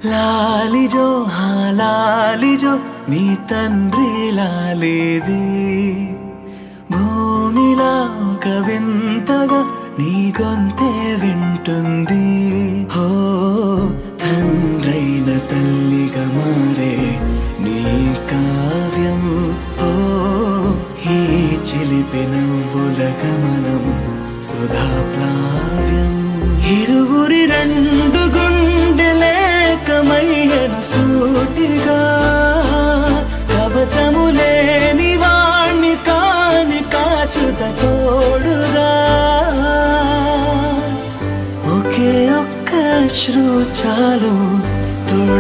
లాలిజో లాలిజో నీ తండ్రి లాలేది భూమిలా ఒక వింతగా నీ గొంతే వింటుంది హో తండ్రైన తల్లిగా మారే నీ కావ్యం ఓ ఈ చిలిపి నవ్వుల గమనం సుధా ప్లావ్యం ఇరువురి రెండు గుండెలేకమయ్యను సూటిగా కవచములేని వాణ్ణి కాని కాచుత తోడుగా ఒకే ఒక్క అశ్రు చాలు